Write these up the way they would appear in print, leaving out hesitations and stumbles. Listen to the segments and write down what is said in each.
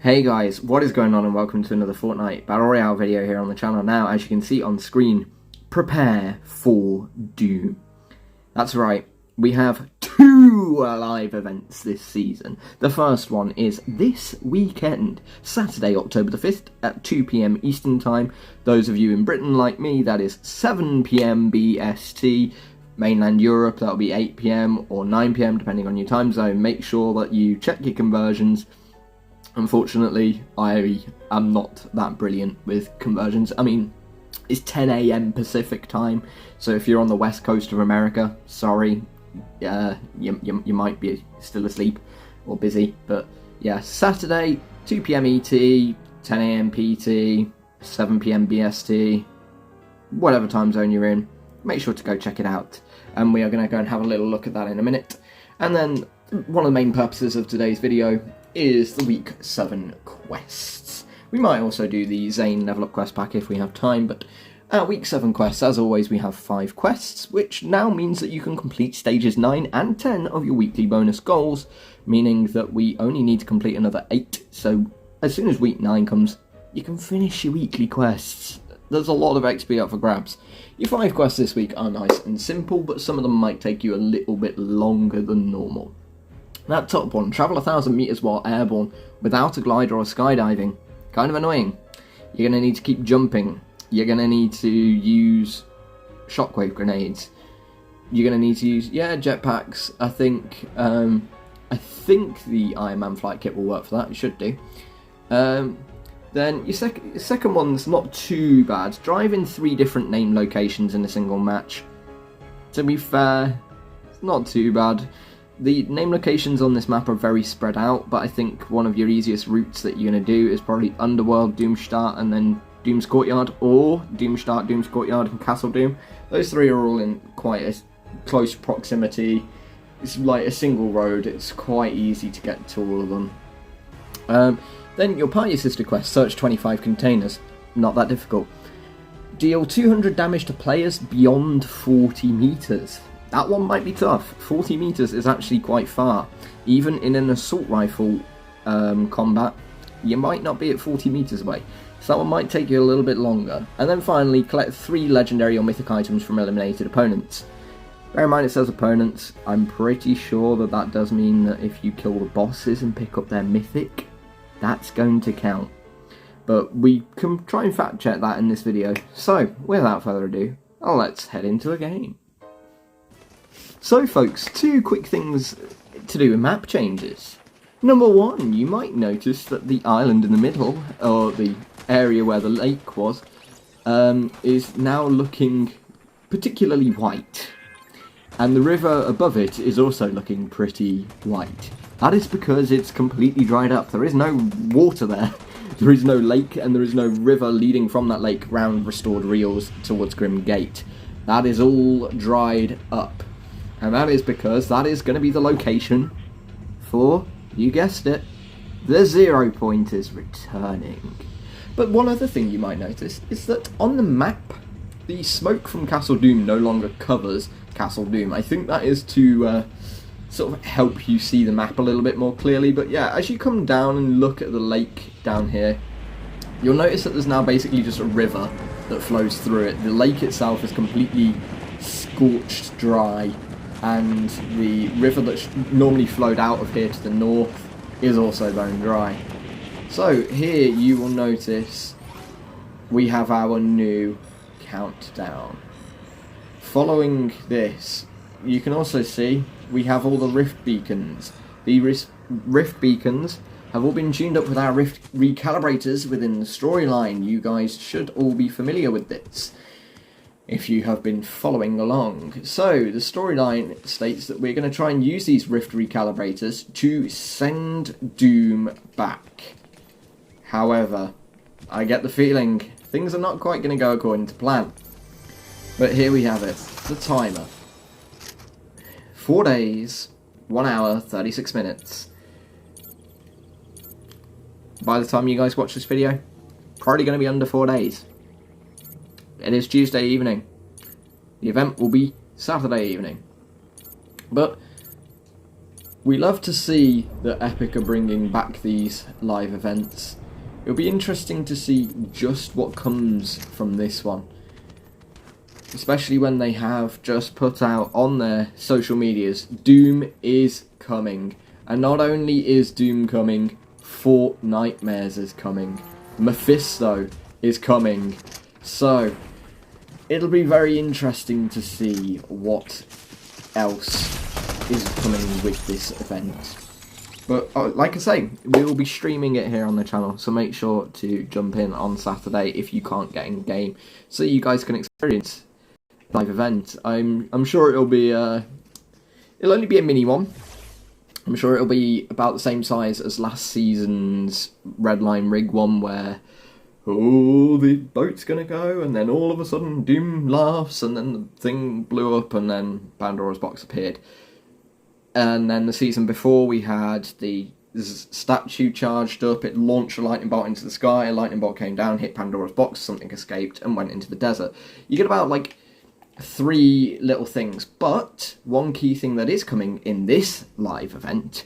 Hey guys, what is going on and welcome to another Fortnite Battle Royale video here on the channel. Now, as you can see on screen, prepare for Doom. That's right, we have two live events this season. The first one is this weekend, Saturday, October the 5th at 2 PM Eastern Time. Those of you in Britain like me, that is 7 PM BST. Mainland Europe, that'll be 8 PM or 9 PM depending on your time zone. Make sure that you check your conversions. Unfortunately, I am not that brilliant with conversions. I mean, it's 10 AM Pacific time, so if you're on the west coast of America, sorry, you might be still asleep or busy. But yeah, Saturday, 2 PM ET, 10 AM PT, 7 PM BST, whatever time zone you're in, make sure to go check it out. And we are going to go and have a little look at that in a minute. And then one of the main purposes of today's video is the Week 7 quests. We might also do the Zane Level Up quest pack if we have time, but Week 7 quests, as always, we have 5 quests, which now means that you can complete stages 9 and 10 of your weekly bonus goals, meaning that we only need to complete another 8, so as soon as Week 9 comes, you can finish your weekly quests. There's a lot of XP up for grabs. Your 5 quests this week are nice and simple, but some of them might take you a little bit longer than normal. That top one, travel 1,000 meters while airborne without a glider or skydiving. Kind of annoying. You're going to need to keep jumping. You're going to need to use shockwave grenades. You're going to need to use, jetpacks. I think the Iron Man flight kit will work for that. It should do. Then your second one's not too bad. Drive in 3 different named locations in a single match. To be fair, it's not too bad. The name locations on this map are very spread out, but I think one of your easiest routes that you're going to do is probably Underworld, Doomstart, and then Doom's Courtyard, or Doomstart, Doom's Courtyard, and Castle Doom. Those 3 are all in quite a close proximity. It's like a single road, it's quite easy to get to all of them. Then your party sister quest, search 25 containers. Not that difficult. Deal 200 damage to players beyond 40 meters. That one might be tough. 40 meters is actually quite far. Even in an assault rifle combat, you might not be at 40 meters away. So that one might take you a little bit longer. And then finally, collect 3 legendary or mythic items from eliminated opponents. Bear in mind it says opponents. I'm pretty sure that that does mean that if you kill the bosses and pick up their mythic, that's going to count. But we can try and fact check that in this video. So, without further ado, let's head into a game. So folks, 2 quick things to do with map changes. Number 1, you might notice that the island in the middle, or the area where the lake was, is now looking particularly white. And the river above it is also looking pretty white. That is because it's completely dried up. There is no water there. There is no lake, and there is no river leading from that lake round Restored Reels towards Grim Gate. That is all dried up. And that is because that is going to be the location for, you guessed it, the 0 point is returning. But one other thing you might notice is that on the map, the smoke from Castle Doom no longer covers Castle Doom. I think that is to sort of help you see the map a little bit more clearly. But yeah, as you come down and look at the lake down here, you'll notice that there's now basically just a river that flows through it. The lake itself is completely scorched dry, and the river that normally flowed out of here to the north is also bone dry. So here you will notice we have our new countdown. Following this, you can also see we have all the rift beacons. The rift beacons have all been tuned up with our rift recalibrators within the storyline. You guys should all be familiar with this if you have been following along. So, the storyline states that we're going to try and use these rift recalibrators to send Doom back. However, I get the feeling things are not quite going to go according to plan. But here we have it, the timer. 4 days, 1 hour, 36 minutes. By the time you guys watch this video, probably going to be under 4 days. It is Tuesday evening. The event will be Saturday evening. But We love to see that Epic are bringing back these live events. It'll be interesting to see just what comes from this one. Especially when they have just put out on their social medias, Doom is coming. And not only is Doom coming, Fortnitemares is coming. Mephisto is coming. So, it'll be very interesting to see what else is coming with this event. But like I say, we will be streaming it here on the channel, so make sure to jump in on Saturday if you can't get in game, so you guys can experience the live event. I'm sure it'll only be a mini one. I'm sure it'll be about the same size as last season's Redline Rig one, where the boat's gonna go, and then all of a sudden Doom laughs, and then the thing blew up, and then Pandora's box appeared. And then the season before, we had the statue charged up, it launched a lightning bolt into the sky, a lightning bolt came down, hit Pandora's box, something escaped, and went into the desert. You get about, like, 3 little things, but one key thing that is coming in this live event,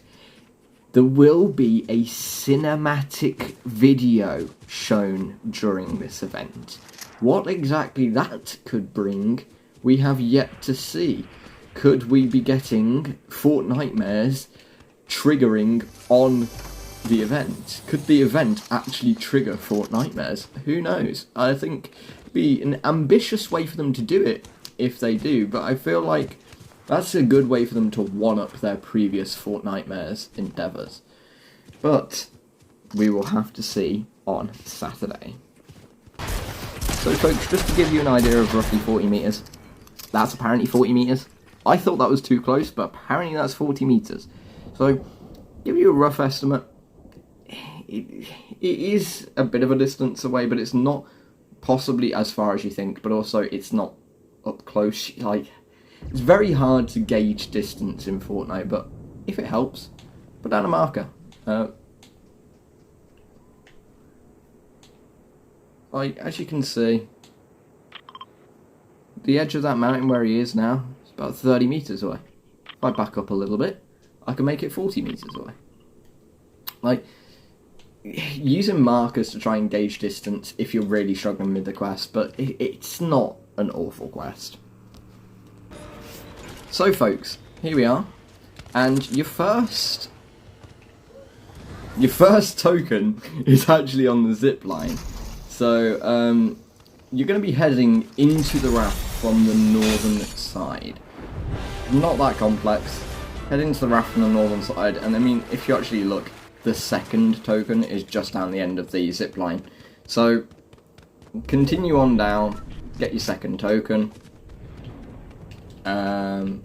there will be a cinematic video shown during this event. What exactly that could bring, we have yet to see. Could we be getting Fortnitemares triggering on the event? Could the event actually trigger Fortnitemares? Who knows? I think it'd be an ambitious way for them to do it if they do, but I feel like that's a good way for them to one-up their previous Fortnitemares endeavours. But we will have to see on Saturday. So folks, just to give you an idea of roughly 40 metres, that's apparently 40 metres. I thought that was too close, but apparently that's 40 metres. So, give you a rough estimate. It is a bit of a distance away, but it's not possibly as far as you think, but also it's not up close. Like, it's very hard to gauge distance in Fortnite, but if it helps, put down a marker. Like, as you can see, the edge of that mountain where he is now, about 30 metres away. If I back up a little bit, I can make it 40 metres away. Like, using markers to try and gauge distance if you're really struggling with the quest, but it's not an awful quest. So folks, here we are, and your first token is actually on the zip line. So, you're going to be heading into the raft from the northern side. Not that complex. Head into the raft from the northern side, and I mean, if you actually look, the second token is just down the end of the zip line. So, continue on down, get your second token.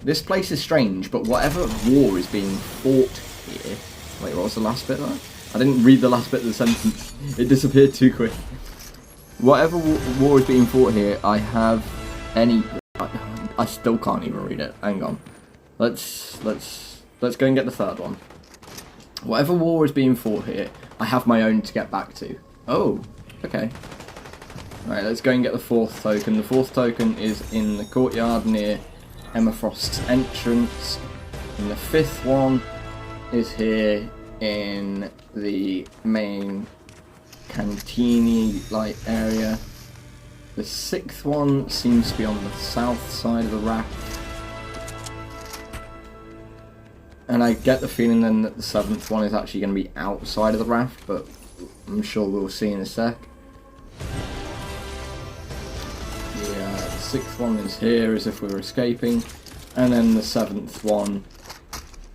This place is strange, but whatever war is being fought here... Wait, what was the last bit there? I didn't read the last bit of the sentence. It disappeared too quick. Whatever war is being fought here, I have any... I still can't even read it. Hang on. Let's go and get the third one. Whatever war is being fought here, I have my own to get back to. Oh, okay. Alright, let's go and get the fourth token. The fourth token is in the courtyard near Emma Frost's entrance. And the fifth one is here in the main canteen-like area. The sixth one seems to be on the south side of the raft. And I get the feeling then that the seventh one is actually going to be outside of the raft, but I'm sure we'll see in a sec. Yeah, the sixth one is here as if we were escaping. And then the seventh one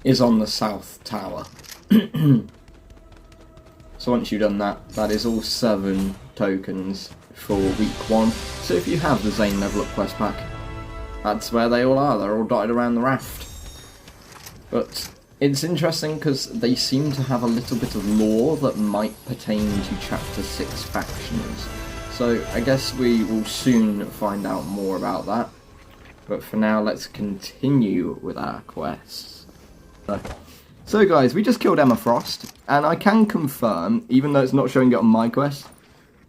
is on the south tower. So once you've done that, that is all 7 tokens for week 1. So if you have the Zane Level Up quest pack, that's where they all are. They're all dotted around the raft. But it's interesting because they seem to have a little bit of lore that might pertain to Chapter 6 factions. So I guess we will soon find out more about that. But for now, let's continue with our quests. So guys, we just killed Emma Frost, and I can confirm, even though it's not showing it on my quest,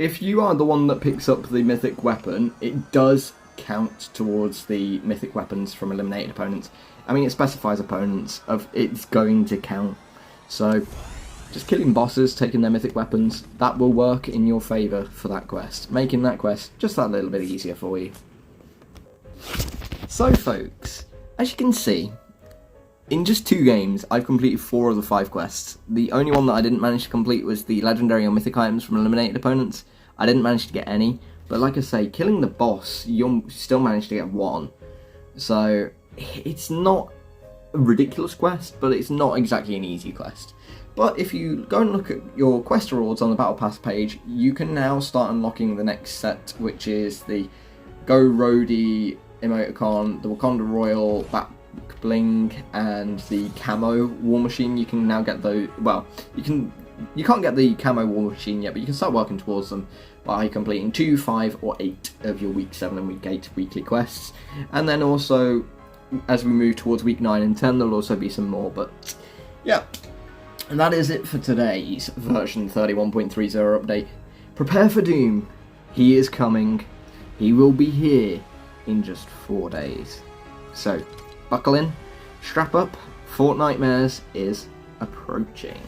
if you are the one that picks up the mythic weapon, it does count towards the mythic weapons from eliminated opponents. I mean, it specifies opponents of it's going to count. So just killing bosses, taking their mythic weapons, that will work in your favour for that quest, making that quest just that little bit easier for you. So folks, as you can see, in just 2 games, I've completed 4 of the 5 quests. The only one that I didn't manage to complete was the legendary or mythic items from eliminated opponents. I didn't manage to get any, but like I say, killing the boss, you'll still manage to get 1. So it's not a ridiculous quest, but it's not exactly an easy quest. But if you go and look at your quest rewards on the Battle Pass page, you can now start unlocking the next set, which is the Go Roadie emoticon, the Wakanda Royal back bling, and the camo war machine. You can now get those. Well, you can't get the camo war machine yet, but you can start working towards them by completing 2, 5, or 8 of your week 7 and week 8 weekly quests. And then also, as we move towards week 9 and 10, there'll also be some more. But yeah. And that is it for today's version 31.30 update. Prepare for Doom. He is coming. He will be here in just 4 days. So, buckle in, strap up, Fortnitemares is approaching.